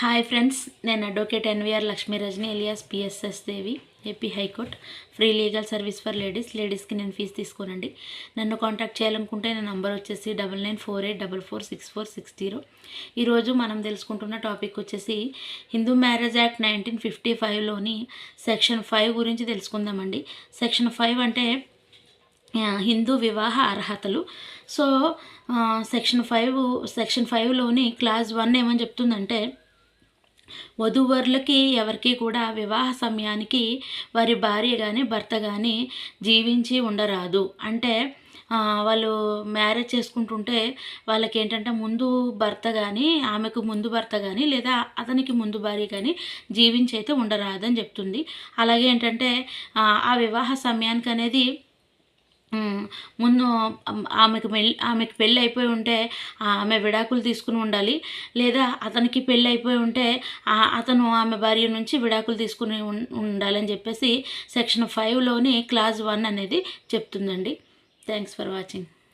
Hi friends, నేను advocate NVR Lakshmi Rajani alias PSS Devi, AP high court. Free legal service for లేడీస్కి నేను fee తీసుకోనండి. నన్ను contact చేయాలనుకుంటే నా నంబర్ వచ్చేసి 9948444660. ఈరోజు మనం తెలుసుకుంటున్న టాపిక్ వచ్చేసి హిందూ మ్యారేజ్ యాక్ట్ 1955లోని సెక్షన్ 5 గురించి తెలుసుకుందామండి. సెక్షన్ 5 అంటే హిందూ వివాహ అర్హతలు. సో సెక్షన్ 5లోని క్లాజ్ 1 ఏమని చెప్తుందంటే, వధూవరులకి ఎవరికి కూడా వివాహ సమయానికి వారి భార్య కానీ భర్త కానీ జీవించి ఉండరాదు. అంటే వాళ్ళు మ్యారేజ్ చేసుకుంటుంటే వాళ్ళకి ఏంటంటే ముందు భర్త కానీ, ఆమెకు ముందు భర్త కానీ, లేదా అతనికి ముందు భార్య కానీ జీవించి అయితే ఉండరాదని చెప్తుంది. అలాగే ఏంటంటే ఆ వివాహ సమయానికి అనేది ముందు ఆమెకు పెళ్ళి అయిపోయి ఉంటే ఆమె విడాకులు తీసుకుని ఉండాలి, లేదా అతనికి పెళ్ళి అయిపోయి ఉంటే అతను ఆమె భార్య నుంచి విడాకులు తీసుకుని ఉండాలని చెప్పేసి సెక్షన్ 5లోని క్లాజ్ 1 అనేది చెప్తుందండి. Thanks for watching.